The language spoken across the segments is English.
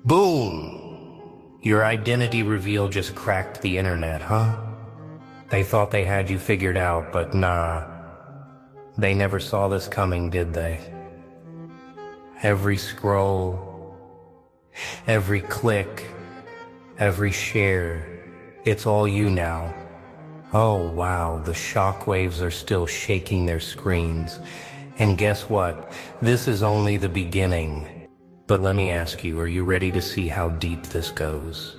Boom! Your identity reveal just cracked the internet, huh? They thought they had you figured out, but nah. They never saw this coming, did they? Every scroll, every click, every share, it's all you now. Oh wow, the shockwaves are still shaking their screens. And guess what? This is only the beginning. But let me ask you, are you ready to see how deep this goes?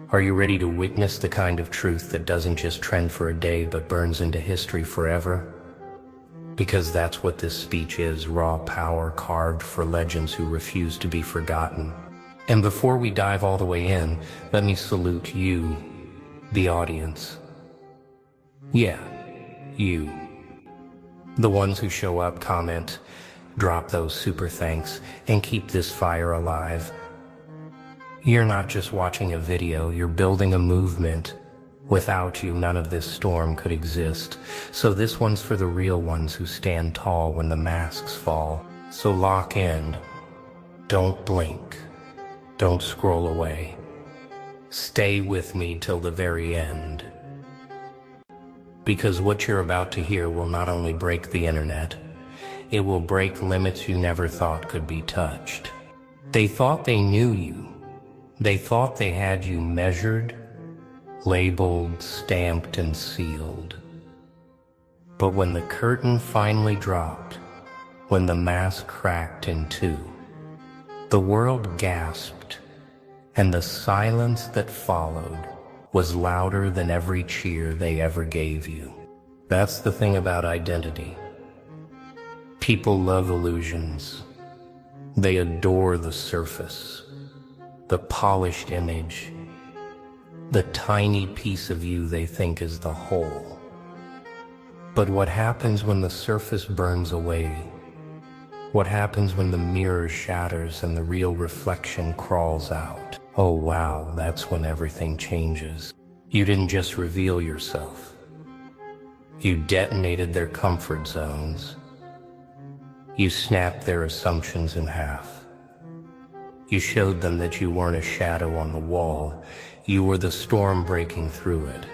Are you ready to witness the kind of truth that doesn't just trend for a day but burns into history forever? Because that's what this speech is, raw power carved for legends who refuse to be forgotten. And before we dive all the way in, let me salute you, the audience. Yeah, you. The ones who show up, comment, drop those super thanks, and keep this fire alive. You're not just watching a video, you're building a movement. Without you, none of this storm could exist. So this one's for the real ones who stand tall when the masks fall. So lock in. Don't blink. Don't scroll away. Stay with me till the very end. Because what you're about to hear will not only break the internet, it will break limits you never thought could be touched. They thought they knew you. They thought they had you measured, labeled, stamped, and sealed. But when the curtain finally dropped, when the mask cracked in two, the world gasped, and the silence that followed was louder than every cheer they ever gave you. That's the thing about identity. People love illusions. They adore the surface, the polished image, the tiny piece of you they think is the whole. But what happens when the surface burns away? What happens when the mirror shatters and the real reflection crawls out? Oh wow, that's when everything changes. You didn't just reveal yourself. You detonated their comfort zones. You snapped their assumptions in half. You showed them that you weren't a shadow on the wall. You were the storm breaking through it.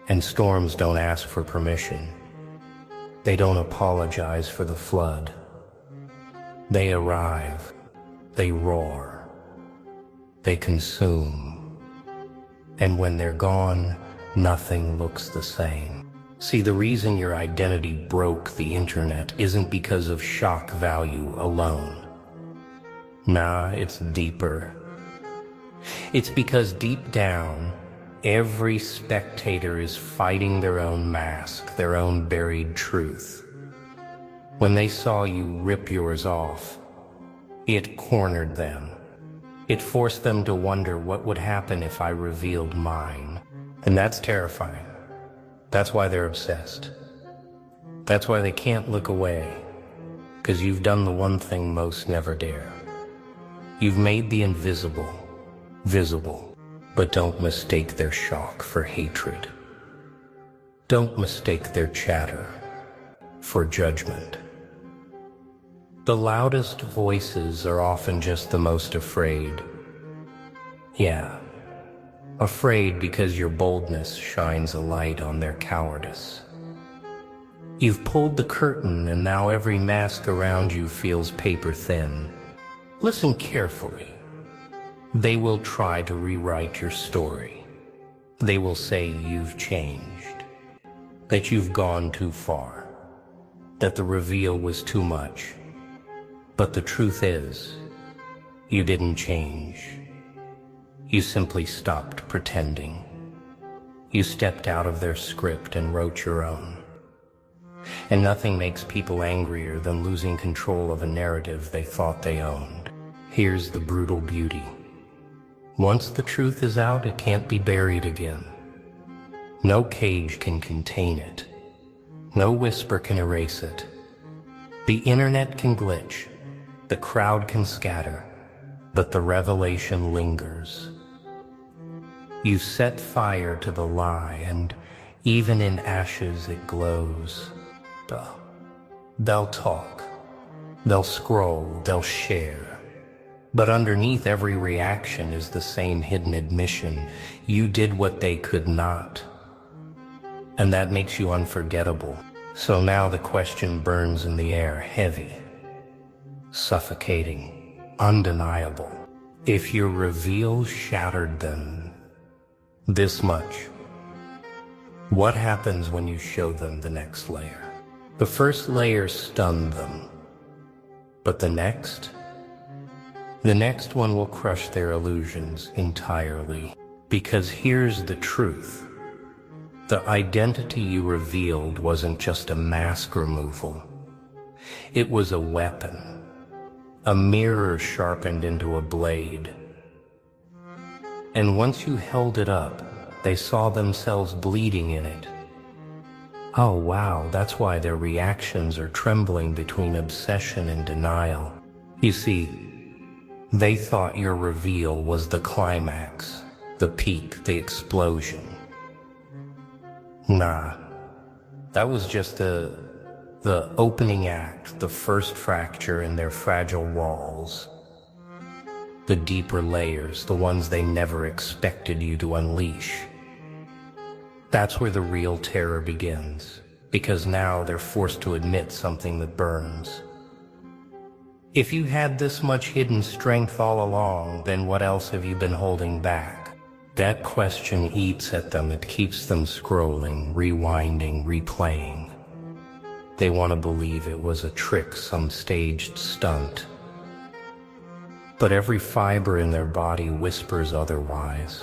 And storms don't ask for permission. They don't apologize for the flood. They arrive. They roar. They consume. And when they're gone, nothing looks the same. See, the reason your identity broke the internet isn't because of shock value alone. Nah, it's deeper. It's because deep down, every spectator is fighting their own mask, their own buried truth. When they saw you rip yours off, it cornered them. It forced them to wonder what would happen if I revealed mine. And that's terrifying. That's why they're obsessed. That's why they can't look away. Because you've done the one thing most never dare. You've made the invisible visible. But don't mistake their shock for hatred. Don't mistake their chatter for judgment. The loudest voices are often just the most afraid. Yeah, afraid because your boldness shines a light on their cowardice. You've pulled the curtain and now every mask around you feels paper thin. Listen carefully. They will try to rewrite your story. They will say you've changed, that you've gone too far, that the reveal was too much. But the truth is, you didn't change. You simply stopped pretending. You stepped out of their script and wrote your own. And nothing makes people angrier than losing control of a narrative they thought they owned. Here's the brutal beauty. Once the truth is out, it can't be buried again. No cage can contain it. No whisper can erase it. The internet can glitch. The crowd can scatter. But the revelation lingers. You set fire to the lie, and even in ashes it glows. They'll talk. They'll scroll. They'll share. But underneath every reaction is the same hidden admission: you did what they could not. And that makes you unforgettable. So now the question burns in the air, heavy, suffocating, undeniable. If your reveal shattered them this much, what happens when you show them the next layer? The first layer stunned them, but the next one will crush their illusions entirely. Because here's the truth. The identity you revealed wasn't just a mask removal. It was a weapon, a mirror sharpened into a blade. And once you held it up, they saw themselves bleeding in it. Oh wow, that's why their reactions are trembling between obsession and denial. You see, they thought your reveal was the climax, the peak, the explosion. Nah, that was just the opening act, the first fracture in their fragile walls. The deeper layers, the ones they never expected you to unleash. That's where the real terror begins, because now they're forced to admit something that burns. If you had this much hidden strength all along, then what else have you been holding back? That question eats at them. It keeps them scrolling, rewinding, replaying. They want to believe it was a trick, some staged stunt. But every fiber in their body whispers otherwise.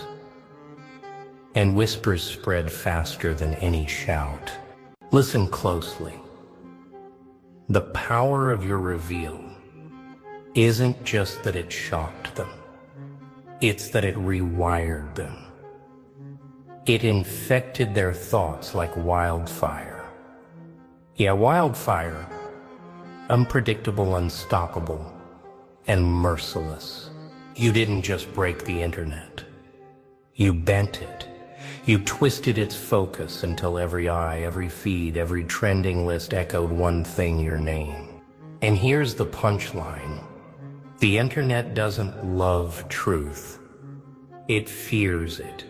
And whispers spread faster than any shout. Listen closely. The power of your reveal isn't just that it shocked them. It's that it rewired them. It infected their thoughts like wildfire. Yeah, wildfire. Unpredictable, unstoppable, and merciless. You didn't just break the internet. You bent it. You twisted its focus until every eye, every feed, every trending list echoed one thing: your name. And here's the punchline. The internet doesn't love truth. It fears it.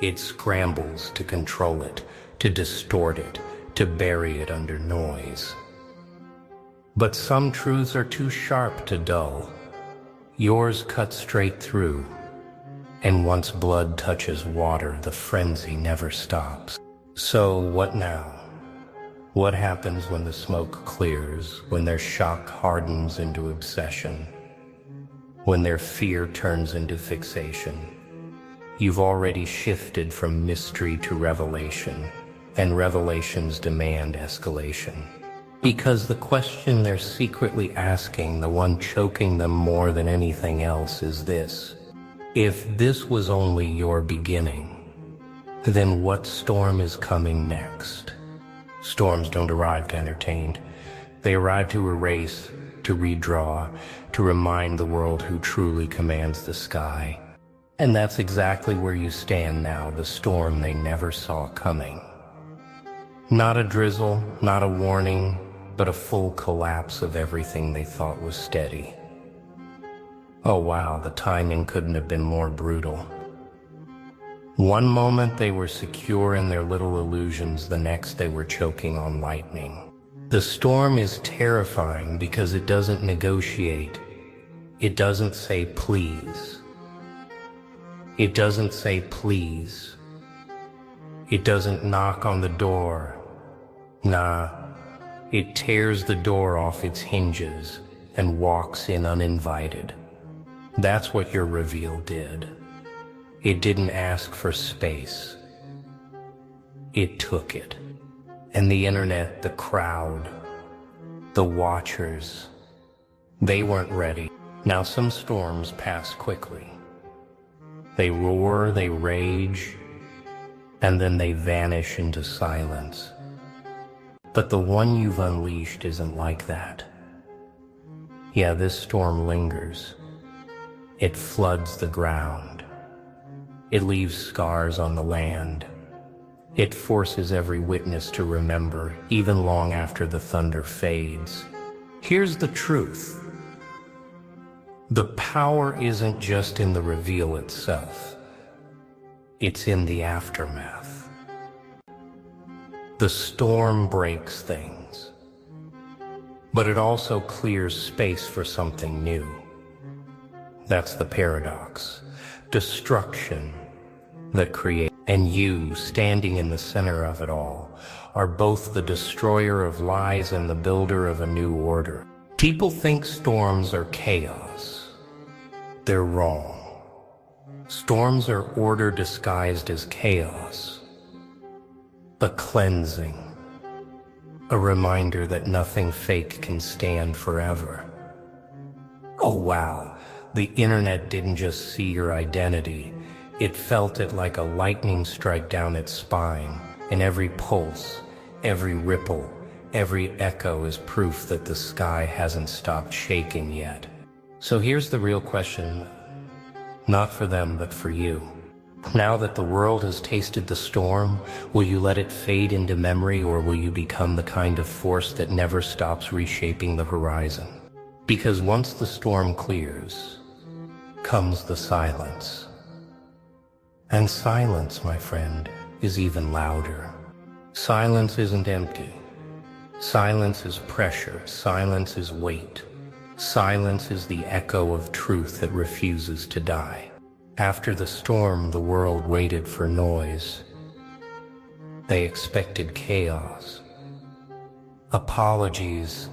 It scrambles to control it, to distort it, to bury it under noise. But some truths are too sharp to dull. Yours cut straight through. And once blood touches water, the frenzy never stops. So what now? What happens when the smoke clears, when their shock hardens into obsession? When their fear turns into fixation? You've already shifted from mystery to revelation, and revelations demand escalation. Because the question they're secretly asking, the one choking them more than anything else, is this: if this was only your beginning, then what storm is coming next? Storms don't arrive to entertain. They arrive to erase, to redraw, to remind the world who truly commands the sky. And that's exactly where you stand now, the storm they never saw coming. Not a drizzle, not a warning, but a full collapse of everything they thought was steady. Oh wow, the timing couldn't have been more brutal. One moment they were secure in their little illusions, the next they were choking on lightning. The storm is terrifying because it doesn't negotiate. It doesn't say please. It doesn't say please. It doesn't knock on the door. Nah, it tears the door off its hinges and walks in uninvited. That's what your reveal did. It didn't ask for space. It took it. And the internet, the crowd, the watchers, they weren't ready. Now some storms pass quickly. They roar, they rage, and then they vanish into silence. But the one you've unleashed isn't like that. Yeah, this storm lingers. It floods the ground. It leaves scars on the land. It forces every witness to remember, even long after the thunder fades. Here's the truth. The power isn't just in the reveal itself. It's in the aftermath. The storm breaks things, but it also clears space for something new. That's the paradox. Destruction that creates, and you, standing in the center of it all, are both the destroyer of lies and the builder of a new order. People think storms are chaos. They're wrong. Storms are order disguised as chaos. A cleansing. A reminder that nothing fake can stand forever. Oh wow, the internet didn't just see your identity. It felt it like a lightning strike down its spine, and every pulse, every ripple, every echo is proof that the sky hasn't stopped shaking yet. So here's the real question, not for them, but for you. Now that the world has tasted the storm, will you let it fade into memory, or will you become the kind of force that never stops reshaping the horizon? Because once the storm clears, comes the silence. And silence, my friend, is even louder. Silence isn't empty. Silence is pressure. Silence is weight. Silence is the echo of truth that refuses to die. After the storm, the world waited for noise. They expected chaos, apologies,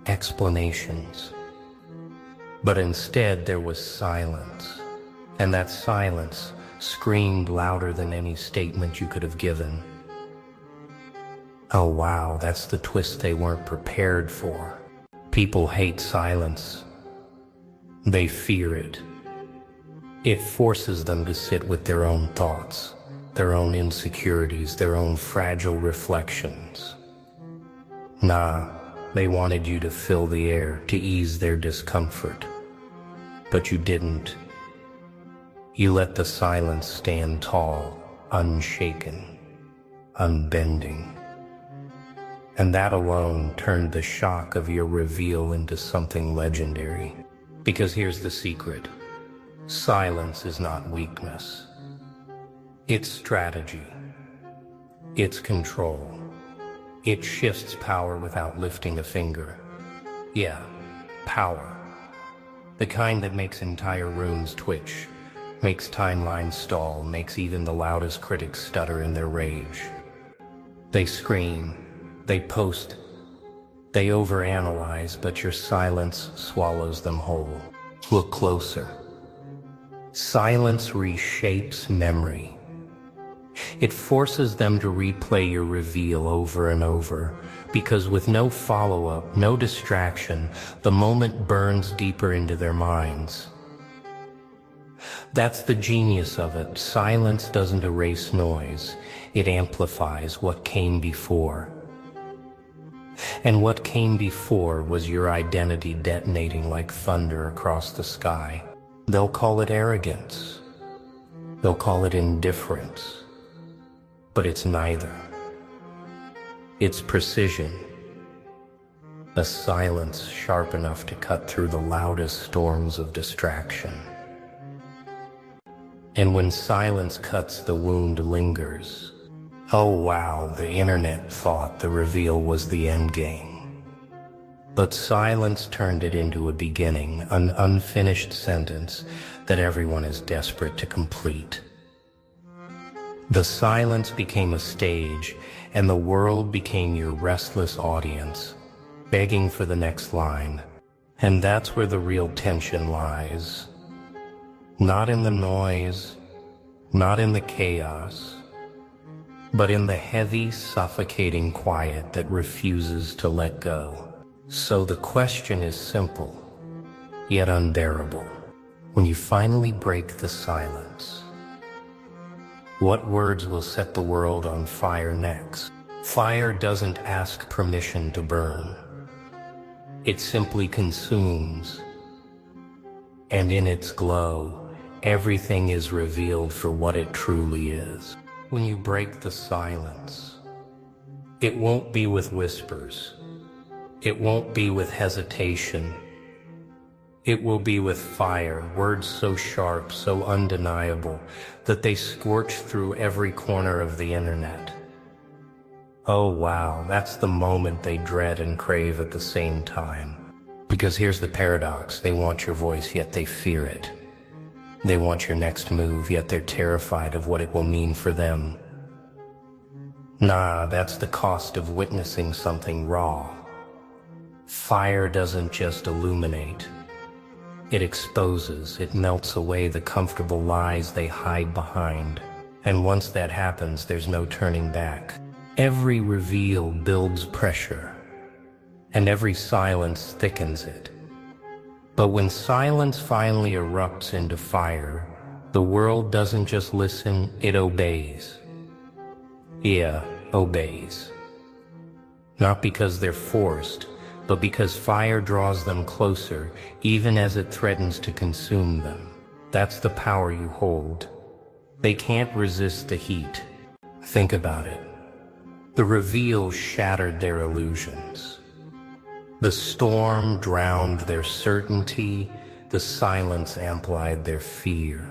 explanations. But instead there was silence, and that silence screamed louder than any statement you could have given. Oh wow, that's the twist they weren't prepared for. People hate silence. They fear it. It forces them to sit with their own thoughts, their own insecurities, their own fragile reflections. Nah, they wanted you to fill the air, to ease their discomfort. But you didn't. You let the silence stand tall, unshaken, unbending. And that alone turned the shock of your reveal into something legendary. Because here's the secret. Silence is not weakness. It's strategy. It's control. It shifts power without lifting a finger. Yeah, power. The kind that makes entire rooms twitch, makes timelines stall, makes even the loudest critics stutter in their rage. They scream, they post, they overanalyze, but your silence swallows them whole. Look closer. Silence reshapes memory. It forces them to replay your reveal over and over, because with no follow-up, no distraction, the moment burns deeper into their minds. That's the genius of it. Silence doesn't erase noise. It amplifies what came before. And what came before was your identity detonating like thunder across the sky. They'll call it arrogance. They'll call it indifference. But it's neither. It's precision. A silence sharp enough to cut through the loudest storms of distraction. And when silence cuts, the wound lingers. Oh wow, the internet thought the reveal was the end game. But silence turned it into a beginning, an unfinished sentence that everyone is desperate to complete. The silence became a stage, and the world became your restless audience, begging for the next line. And that's where the real tension lies. Not in the noise, not in the chaos, but in the heavy, suffocating quiet that refuses to let go. So the question is simple, yet unbearable. When you finally break the silence, what words will set the world on fire next? Fire doesn't ask permission to burn. It simply consumes. And in its glow, everything is revealed for what it truly is. When you break the silence, it won't be with whispers. It won't be with hesitation. It will be with fire, words so sharp, so undeniable, that they scorch through every corner of the internet. Oh wow, that's the moment they dread and crave at the same time. Because here's the paradox, they want your voice, yet they fear it. They want your next move, yet they're terrified of what it will mean for them. Nah, that's the cost of witnessing something raw. Fire doesn't just illuminate. It exposes, it melts away the comfortable lies they hide behind. And once that happens, there's no turning back. Every reveal builds pressure, and every silence thickens it. But when silence finally erupts into fire, the world doesn't just listen, it obeys. Yeah, obeys. Not because they're forced, but because fire draws them closer, even as it threatens to consume them. That's the power you hold. They can't resist the heat. Think about it. The reveal shattered their illusions. The storm drowned their certainty. The silence amplified their fear.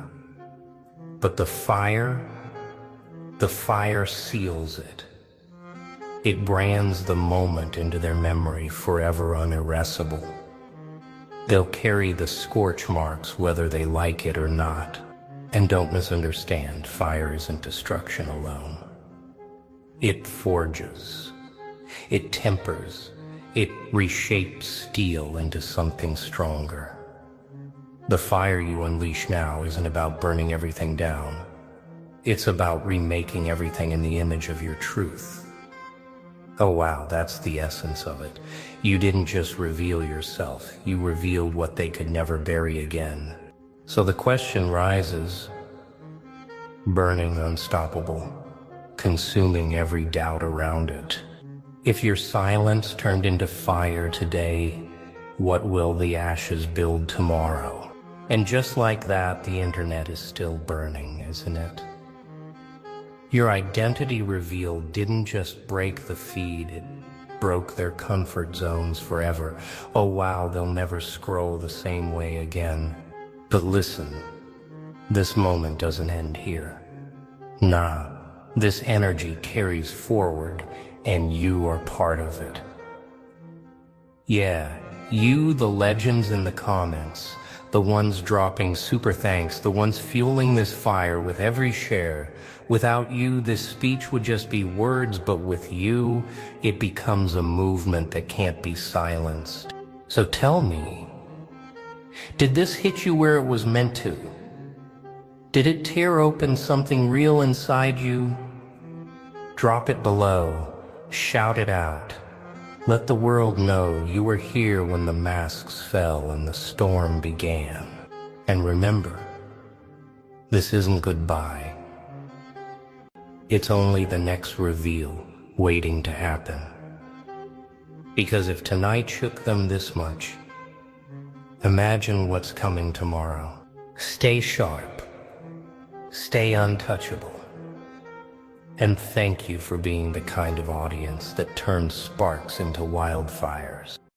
But the fire seals it. It brands the moment into their memory, forever unerasable. They'll carry the scorch marks whether they like it or not. And don't misunderstand, fire isn't destruction alone. It forges, it tempers, it reshapes steel into something stronger. The fire you unleash now isn't about burning everything down. It's about remaking everything in the image of your truth. Oh wow, that's the essence of it. You didn't just reveal yourself, you revealed what they could never bury again. So the question rises, burning unstoppable, consuming every doubt around it. If your silence turned into fire today, what will the ashes build tomorrow? And just like that, the internet is still burning, isn't it? Your identity reveal didn't just break the feed, it broke their comfort zones forever. Oh wow, they'll never scroll the same way again. But listen, this moment doesn't end here. Nah, this energy carries forward, and you are part of it. Yeah, you, the legends in the comments, the ones dropping super thanks, the ones fueling this fire with every share. Without you, this speech would just be words, but with you, it becomes a movement that can't be silenced. So tell me, did this hit you where it was meant to? Did it tear open something real inside you? Drop it below, shout it out. Let the world know you were here when the masks fell and the storm began. And remember, this isn't goodbye. It's only the next reveal waiting to happen. Because if tonight shook them this much, imagine what's coming tomorrow. Stay sharp, stay untouchable, and thank you for being the kind of audience that turns sparks into wildfires.